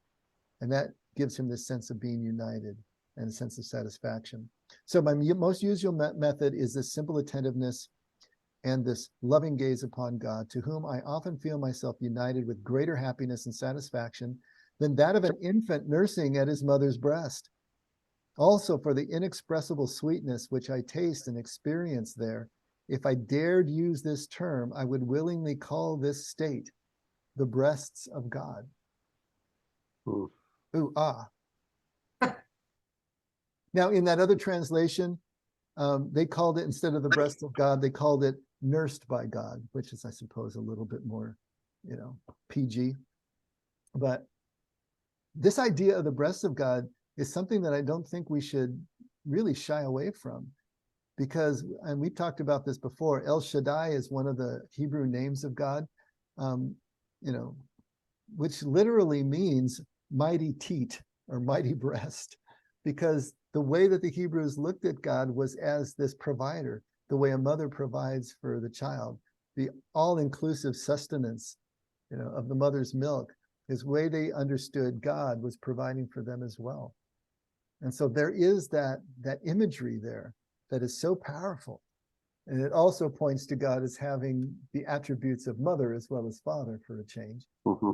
And that gives him this sense of being united and a sense of satisfaction. So my most usual method is this simple attentiveness and this loving gaze upon God, to whom I often feel myself united with greater happiness and satisfaction than that of an infant nursing at his mother's breast. Also for the inexpressible sweetness which I taste and experience there, if I dared use this term, I would willingly call this state the breasts of God. Ooh. Ooh, ah. Now, in that other translation, they called it, instead of the breast of God, they called it nursed by God, which is, I suppose, a little bit more, PG. But this idea of the breast of God is something that I don't think we should really shy away from, because, and we talked about this before, El Shaddai is one of the Hebrew names of God, which literally means mighty teat or mighty breast, because the way that the Hebrews looked at God was as this provider, the way a mother provides for the child, the all-inclusive sustenance, of the mother's milk, is the way they understood God was providing for them as well. And so there is that imagery there that is so powerful. And it also points to God as having the attributes of mother as well as father, for a change. Mm-hmm.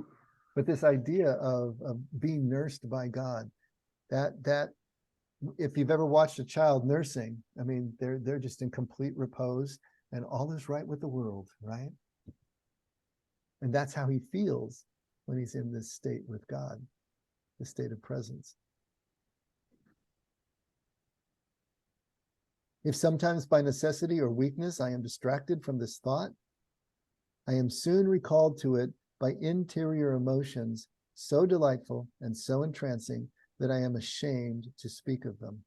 But this idea of being nursed by God, that if you've ever watched a child nursing, I mean, they're just in complete repose and all is right with the world, right? And that's how he feels when he's in this state with God, the state of presence. If sometimes by necessity or weakness I am distracted from this thought, I am soon recalled to it by interior emotions so delightful and so entrancing that I am ashamed to speak of them.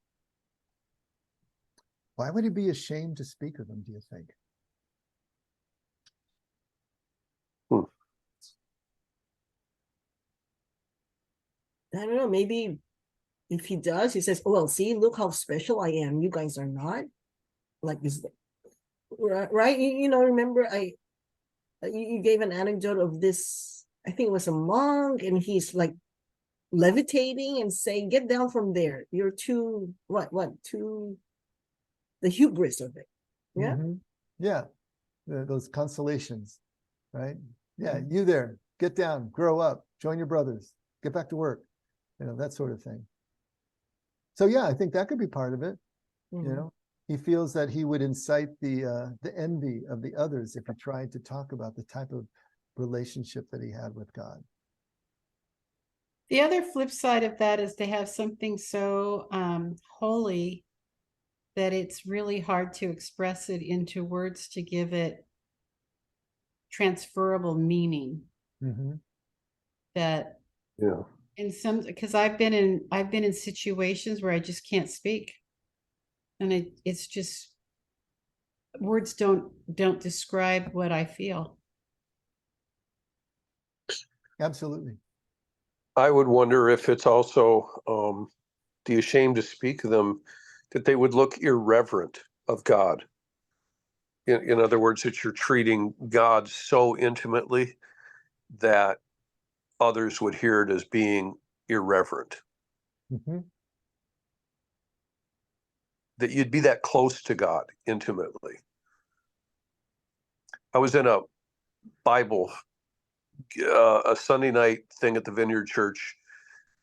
Why would he be ashamed to speak of them, do you think? I don't know, maybe if he does, he says, oh, well, see, look how special I am. You guys are not. Like this, right? Remember you gave an anecdote of this, I think it was a monk, and he's like levitating and saying, get down from there. You're too, too, the hubris of it. Yeah. Mm-hmm. Yeah. Those consolations, right? Yeah. You there, get down, grow up, join your brothers, get back to work, that sort of thing. So yeah, I think that could be part of it. Mhm. He feels that he would incite the envy of the others if he tried to talk about the type of relationship that he had with God. The other flip side of that is to have something so holy that it's really hard to express it into words to give it transferable meaning. Mm-hmm. That Yeah. in some, because I've been in situations where I just can't speak, and it's just words don't describe what I feel. Absolutely. I would wonder if it's also the ashamed to speak of them, that they would look irreverent of God. In other words, that you're treating God so intimately that others would hear it as being irreverent. Mm-hmm. That you'd be that close to God intimately. I was in a Bible, a Sunday night thing at the Vineyard Church,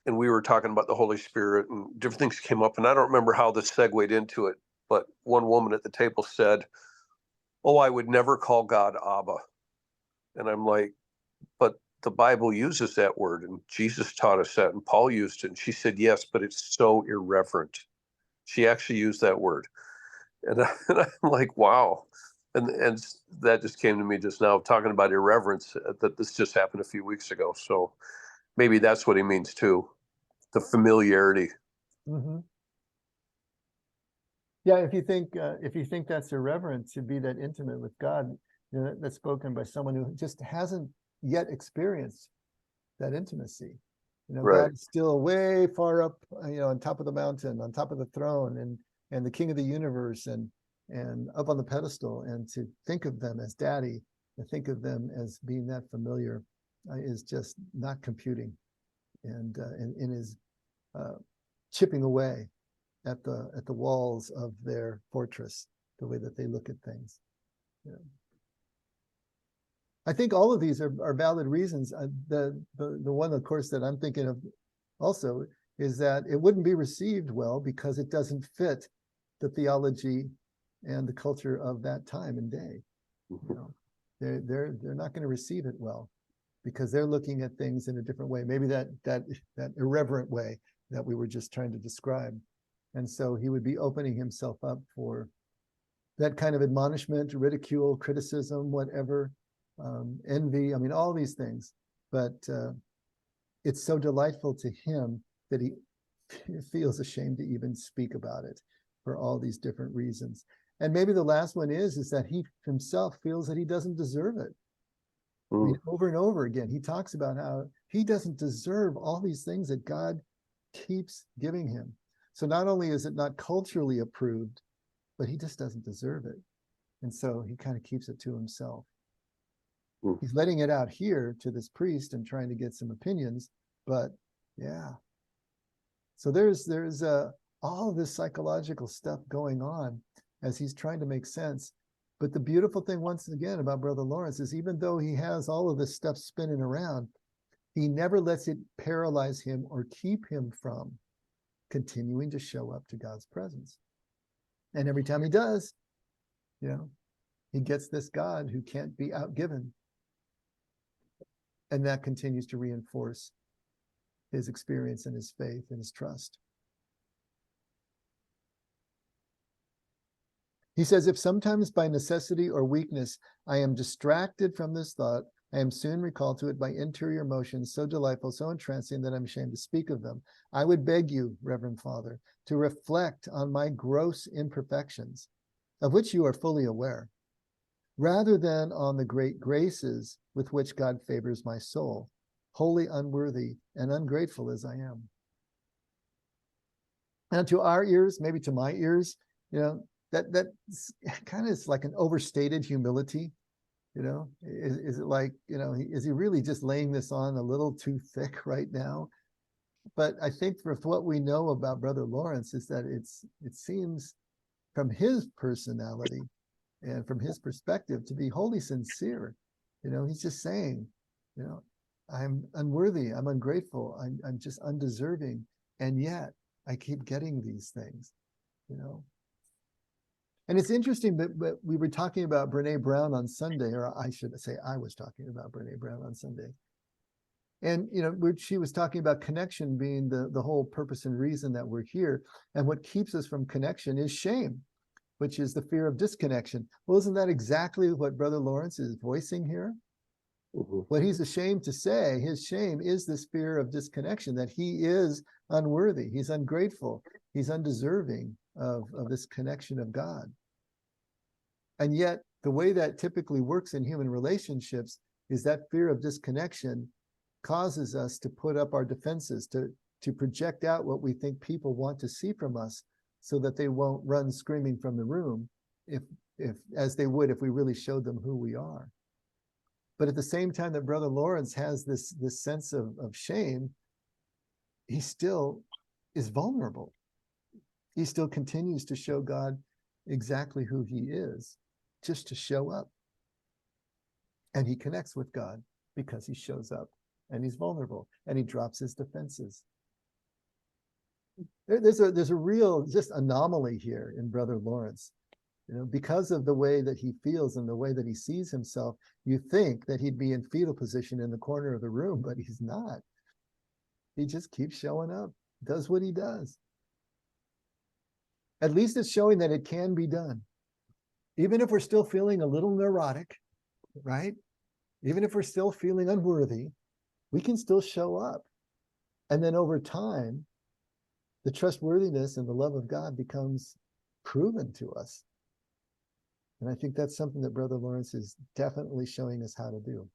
and we were talking about the Holy Spirit and different things came up. And I don't remember how this segued into it, but one woman at the table said, "Oh, I would never call God Abba." And I'm like, but the Bible uses that word, and Jesus taught us that, and Paul used it. And she said, yes, but it's so irreverent. She actually used that word. And I'm like, wow. And that just came to me just now, talking about irreverence, that this just happened a few weeks ago. So maybe that's what he means too, the familiarity. Mhm. Yeah, if you think that's irreverent to be that intimate with God, you know, that's spoken by someone who just hasn't yet experienced that intimacy. You know, Right. God's still way far up, you know, on top of the mountain, on top of the throne, and the King of the universe, and up on the pedestal, and to think of them as Daddy, to think of them as being that familiar, is just not computing, and is chipping away at the walls of their fortress, the way that they look at things. Yeah. I think all of these are valid reasons. The one, of course, that I'm thinking of also is that it wouldn't be received well because it doesn't fit the theology and the culture of that time and day. You know, they're not going to receive it well because they're looking at things in a different way, maybe that irreverent way that we were just trying to describe. And so he would be opening himself up for that kind of admonishment, ridicule, criticism, whatever, envy. I mean, all these things. But it's so delightful to him that he feels ashamed to even speak about it for all these different reasons. And maybe the last one is that he himself feels that he doesn't deserve it. I mean, over and over again, he talks about how he doesn't deserve all these things that God keeps giving him. So not only is it not culturally approved, but he just doesn't deserve it. And so he kind of keeps it to himself. He's letting it out here to this priest and trying to get some opinions, but yeah. So there's all of this psychological stuff going on as he's trying to make sense. But the beautiful thing, once again, about Brother Lawrence is even though he has all of this stuff spinning around, he never lets it paralyze him or keep him from continuing to show up to God's presence. And every time he does, you know, he gets this God who can't be outgiven. And that continues to reinforce his experience and his faith and his trust. He says, if sometimes by necessity or weakness I am distracted from this thought, I am soon recalled to it by interior motions so delightful, so entrancing that I'm ashamed to speak of them. I would beg you, Reverend Father, to reflect on my gross imperfections, of which you are fully aware, rather than on the great graces with which God favors my soul, wholly unworthy and ungrateful as I am. And to our ears, maybe to my ears, you know, that kind of is like an overstated humility. You know, is it like, you know, is he really just laying this on a little too thick right now? But I think for what we know about Brother Lawrence is that it seems from his personality and from his perspective to be wholly sincere. You know, he's just saying, you know, I'm unworthy, I'm ungrateful, I'm just undeserving, and yet I keep getting these things, you know. And it's interesting, but we were talking about Brene Brown on Sunday, or I should say I was talking about Brene Brown on Sunday. And, you know, she was talking about connection being the whole purpose and reason that we're here. And what keeps us from connection is shame, which is the fear of disconnection. Well, isn't that exactly what Brother Lawrence is voicing here? What he's ashamed to say, his shame is this fear of disconnection, that he is unworthy, he's ungrateful, he's undeserving of this connection of God. And yet the way that typically works in human relationships is that fear of disconnection causes us to put up our defenses, to project out what we think people want to see from us so that they won't run screaming from the room if as they would if we really showed them who we are. But at the same time that Brother Lawrence has this sense of shame, he still is vulnerable. He still continues to show God exactly who he is, just to show up. And he connects with God because he shows up and he's vulnerable and he drops his defenses. There's a real just anomaly here in Brother Lawrence. Because of the way that he feels and the way that he sees himself, you think that he'd be in fetal position in the corner of the room, but he's not. He just keeps showing up, does what he does. At least it's showing that it can be done. Even if we're still feeling a little neurotic, right? Even if we're still feeling unworthy, we can still show up. And then over time, the trustworthiness and the love of God becomes proven to us. And I think that's something that Brother Lawrence is definitely showing us how to do.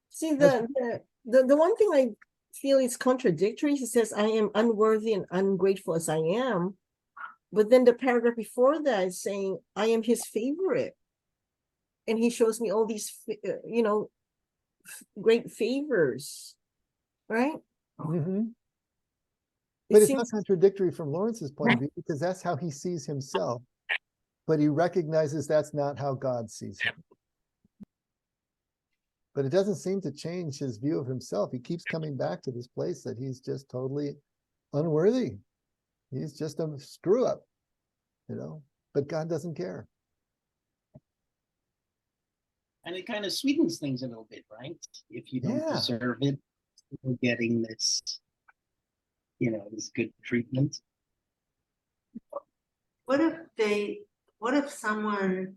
See, the one thing I feel is contradictory. He says, I am unworthy and ungrateful as I am. But then the paragraph before that is saying, I am his favorite. And he shows me all these, great favors, right? Mm-hmm. It But it's seems, not contradictory from Lawrence's point of view because that's how he sees himself. But he recognizes that's not how God sees him. But it doesn't seem to change his view of himself. He keeps coming back to this place that he's just totally unworthy. He's just a screw up, but God doesn't care. And it kind of sweetens things a little bit, right? If you don't deserve it, you're getting this, this good treatment. What if someone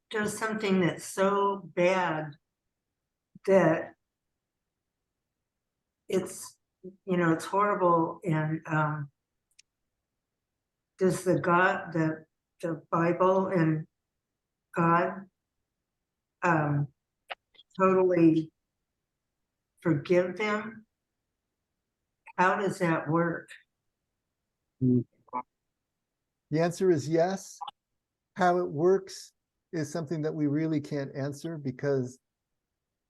does something that's so bad that it's horrible, and does the Bible and God totally forgive them? How does that work? The answer is yes. How it works is something that we really can't answer because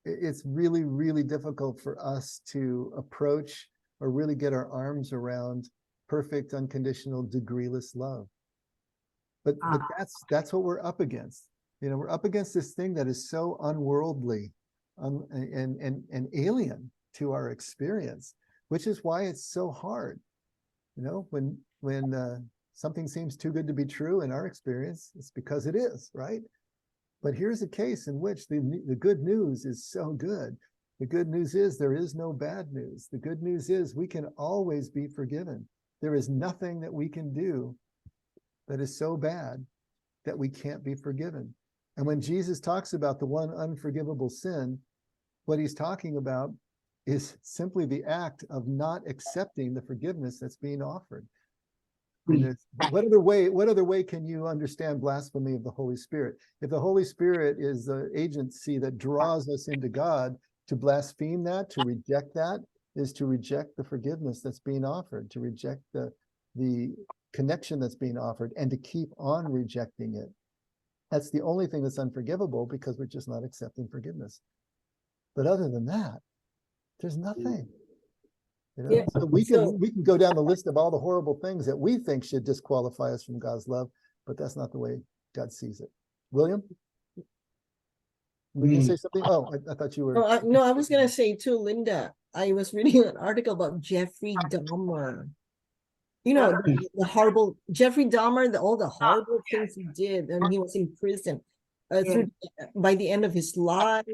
it's really, really difficult for us to approach or really get our arms around perfect, unconditional, degreeless love. But that's what we're up against. We're up against this thing that is so unworldly and alien to our experience, which is why it's so hard. When something seems too good to be true in our experience, it's because it is, right? But here's a case in which the good news is so good. The good news is there is no bad news. The good news is we can always be forgiven. There is nothing that we can do that is so bad that we can't be forgiven. And when Jesus talks about the one unforgivable sin, what he's talking about is simply the act of not accepting the forgiveness that's being offered. What other way can you understand blasphemy of the Holy Spirit? If the Holy Spirit is the agency that draws us into God, to blaspheme that, to reject that, is to reject the forgiveness that's being offered, to reject the connection that's being offered, and to keep on rejecting it. That's the only thing that's unforgivable because we're just not accepting forgiveness. But other than that, there's nothing. So we can go down the list of all the horrible things that we think should disqualify us from God's love, but that's not the way God sees it. William? Were you gonna say something? Oh, I thought you were. No, I was gonna say too, Linda. I was reading an article about Jeffrey Dahmer. The horrible Jeffrey Dahmer, all the horrible things he did, and he was in prison. By the end of his life,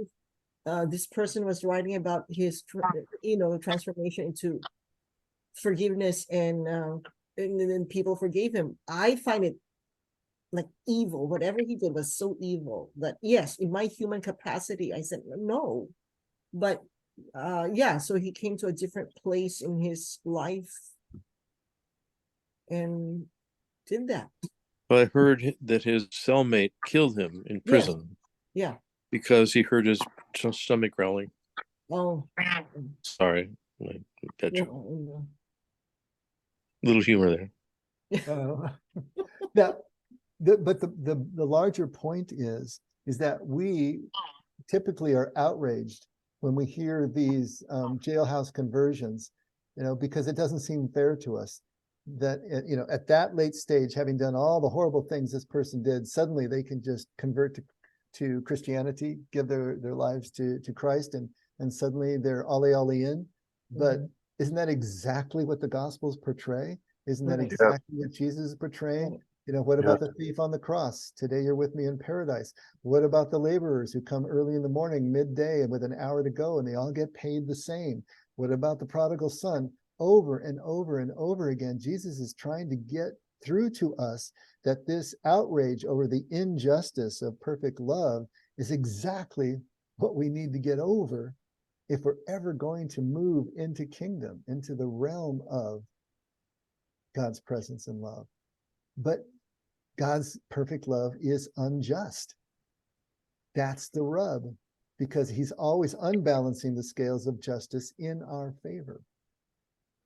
this person was writing about his, transformation into forgiveness, and then people forgave him. I find it like evil. Whatever he did was so evil that, yes, in my human capacity, I said no. But so he came to a different place in his life and did that. But I heard that his cellmate killed him in prison. Yeah. Because he heard his stomach growling. Oh. Sorry. Little humor there. But the larger point is that we typically are outraged when we hear these jailhouse conversions, because it doesn't seem fair to us. that, you know, at that late stage, having done all the horrible things this person did, suddenly they can just convert to Christianity, give their lives to Christ, and suddenly they're alle in. But isn't that exactly what the Gospels portray? Isn't that Right. exactly what Jesus is portraying? You know, what about the thief on the cross? Today you're with me in paradise. What about the laborers who come early in the morning, midday, and with an hour to go, and they all get paid the same? What about the prodigal son? Over and over and over again, Jesus is trying to get through to us that this outrage over the injustice of perfect love is exactly what we need to get over if we're ever going to move into kingdom, into the realm of God's presence and love. But God's perfect love is unjust. That's the rub, because he's always unbalancing the scales of justice in our favor.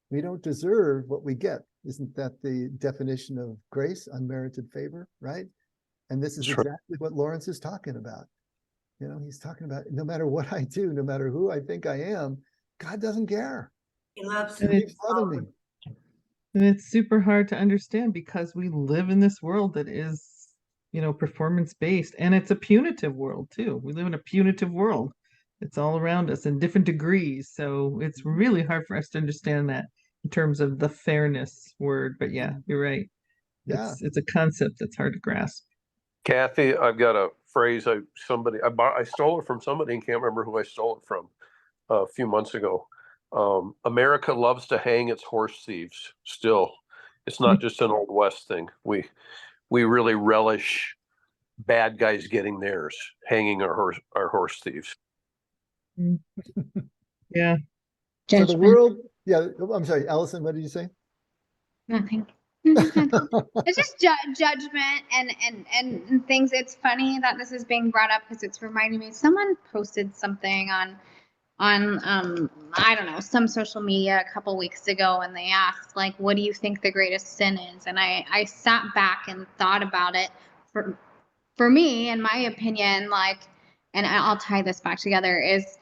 We don't deserve what we get. Isn't that the definition of grace, unmerited favor, right? And this is Sure. exactly what Lawrence is talking about. You know, he's talking about no matter what I do, no matter who I think I am, God doesn't care. He loves And him. He's loving me. And it's super hard to understand because we live in this world that is, you know, performance based, and it's a punitive world too. We live in a punitive world. It's all around us in different degrees. So it's really hard for us to understand that in terms of the fairness word. But yeah, you're right. Yeah. It's a concept that's hard to grasp. Kathy, I've got a phrase I stole it from somebody and can't remember who I stole it from a few months ago. America loves to hang its horse thieves still. It's not just an old West thing. We really relish bad guys getting theirs, hanging our horse thieves. Yeah. So the Judgment. world, yeah, I'm sorry, Allison, what did you say? Nothing. It's just judgment and things. It's funny that this is being brought up because it's reminding me. Someone posted something on I don't know, some social media a couple weeks ago, and they asked, like, what do you think the greatest sin is? And I sat back and thought about it. For me, in my opinion, like, and I'll tie this back together, is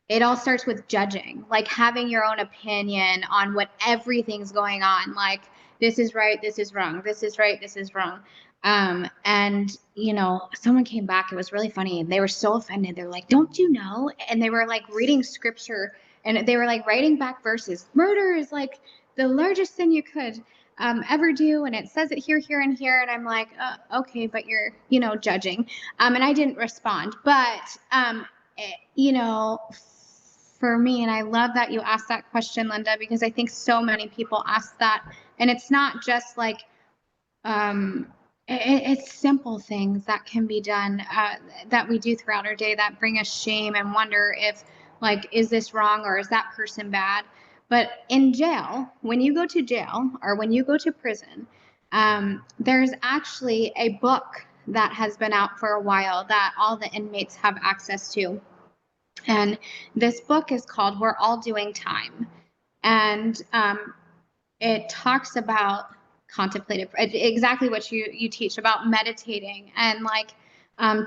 it all starts with judging, like having your own opinion on what everything's going on. Like, this is right, this is wrong, this is right, this is wrong. And you know, someone came back, it was really funny, and they were so offended. They're like, don't you know? And they were like reading scripture, and they were like writing back verses. Murder is like the largest sin you could ever do, and it says it here, here, and here. And I'm like, okay, but you're, you know, judging. And I didn't respond, but you know, for me, and I love that you asked that question, Linda, because I think so many people ask that, and it's not just like it's simple things that can be done that we do throughout our day that bring us shame and wonder if, like, is this wrong or is that person bad? But in jail, when you go to jail or when you go to prison, there's actually a book that has been out for a while that all the inmates have access to. And this book is called We're All Doing Time. And it talks about contemplative, exactly what you teach about meditating and like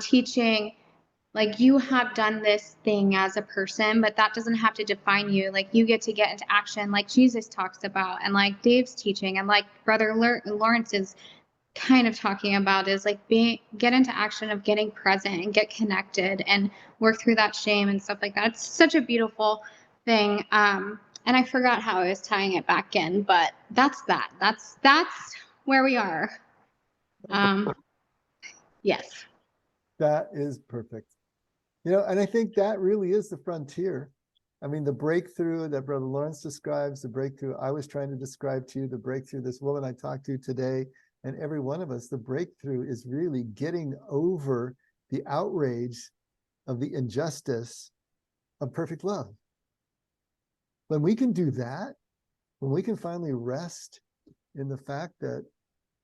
teaching, like, you have done this thing as a person, but that doesn't have to define you. Like, you get to get into action like Jesus talks about, and like Dave's teaching, and like Brother Lawrence is kind of talking about, is like get into action of getting present and get connected and work through that shame and stuff like that. It's such a beautiful thing. And I forgot how I was tying it back in, but that's where we are. Yes. That is perfect. You know, and I think that really is the frontier. I mean, the breakthrough that Brother Lawrence describes, the breakthrough I was trying to describe to you, the breakthrough this woman I talked to today, and every one of us, the breakthrough is really getting over the outrage of the injustice of perfect love. When we can do that, when we can finally rest in the fact that,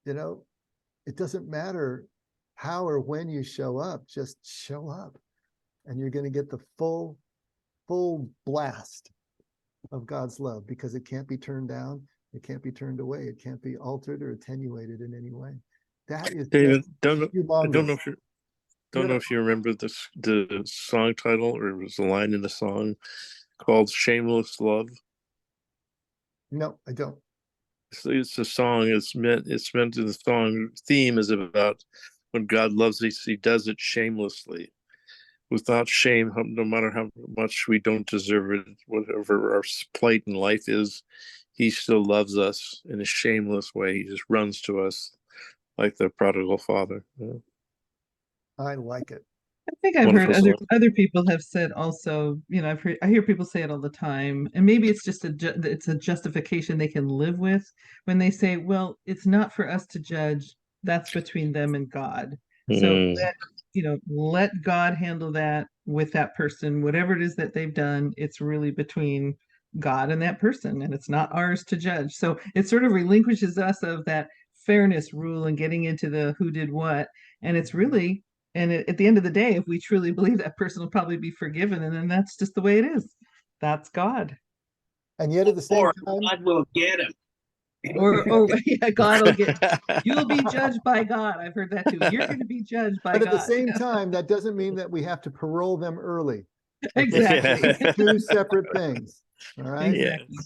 you know, it doesn't matter how or when you show up, just show up, and you're going to get the full blast of God's love, because it can't be turned down. It can't be turned away. It can't be altered or attenuated in any way. That is David, just I don't know humongous. if you don't know if you remember the song title, or it was a line in the song called "Shameless Love." No, I don't. It's a song. It's meant in the song theme is about when God loves us, he does it shamelessly, without shame, no matter how much we don't deserve it, whatever our plight in life is, he still loves us in a shameless way. He just runs to us like the prodigal father. Yeah. I like it. I think I've Wonderful heard song. other people have said also, I hear people say it all the time, and maybe it's just it's a justification they can live with when they say, well, it's not for us to judge, that's between them and God. So let God handle that with that person, whatever it is that they've done, it's really between God and that person, and it's not ours to judge. So it sort of relinquishes us of that fairness rule and getting into the who did what, and it's really. And at the end of the day, if we truly believe that person will probably be forgiven, and then that's just the way it is. That's God. And yet at the same Or time, God will get him. Or yeah, God will get, you'll be judged by God. I've heard that too. You're going to be judged by but at the God. same time, that doesn't mean that we have to parole them early. Okay? Exactly. Two separate things. All right. Exactly.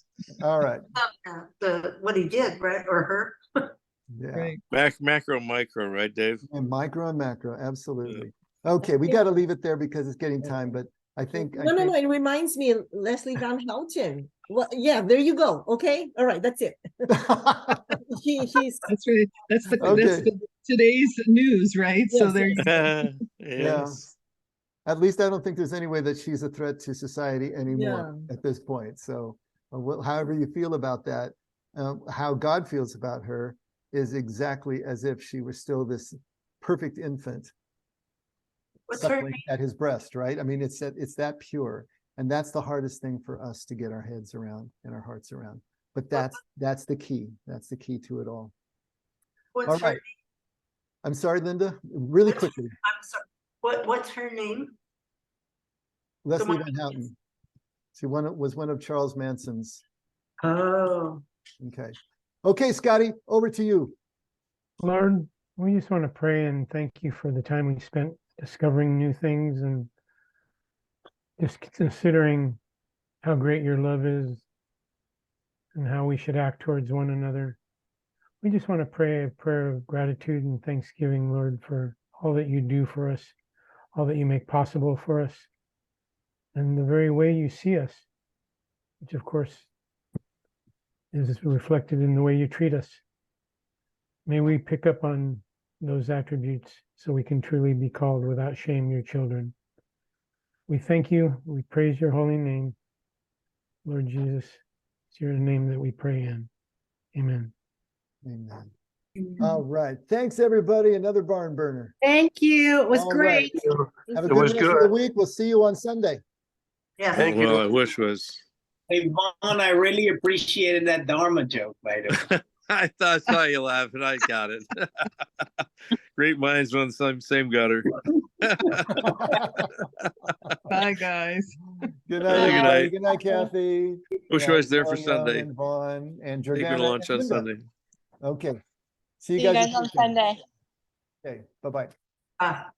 All right. What he did, right, or her. Yeah. Right. Macro, micro, right, Dave? And micro and macro, absolutely. Okay, we got to leave it there because it's getting time, but I think No, it reminds me of Leslie Van Houten. Well, yeah, there you go. Okay, all right, that's it. He's That's right. That's Okay. today's news, right? So Yes, there yes. you go. Yeah. At least I don't think there's any way that she's a threat to society anymore at this point. So however you feel about that, how God feels about her is exactly as if she was still this perfect infant What's her suckling name? at his breast, right? I mean, it's that pure. And that's the hardest thing for us to get our heads around and our hearts around. But that's the key. That's the key to it all. What's All her right. name? I'm sorry, Linda, really quickly. I'm sorry. What's her name? Leslie one- Van Houten. She was one of Charles Manson's. Oh. Okay. Okay, Scotty, over to you. Lord, we just want to pray and thank you for the time we spent discovering new things and just considering how great your love is and how we should act towards one another. We just want to pray a prayer of gratitude and thanksgiving, Lord, for all that you do for us, all that you make possible for us, and the very way you see us, which of course is reflected in the way you treat us. May we pick up on those attributes so we can truly be called without shame your children. We thank you. We praise your holy name. Lord Jesus, it's your name that we pray in. Amen. Amen. All right. Thanks, everybody. Another barn burner. Thank you. It was All right. great. Have a It good was rest of the good. week. We'll see you on Sunday. Yeah. Thank you. Well, I wish was. Hey, Vaughn, I really appreciated that Dharma joke, by the way. I saw you laughing. I got it. Great minds run the same gutter. Bye, guys. Good Good night. night. Good night, Kathy. Wish I was there for Sunday. And Vaughn and Taking Jordana lunch and on Linda. Sunday. Okay. See you See you guys guys on this weekend. Sunday. Okay. Bye-bye. Ah.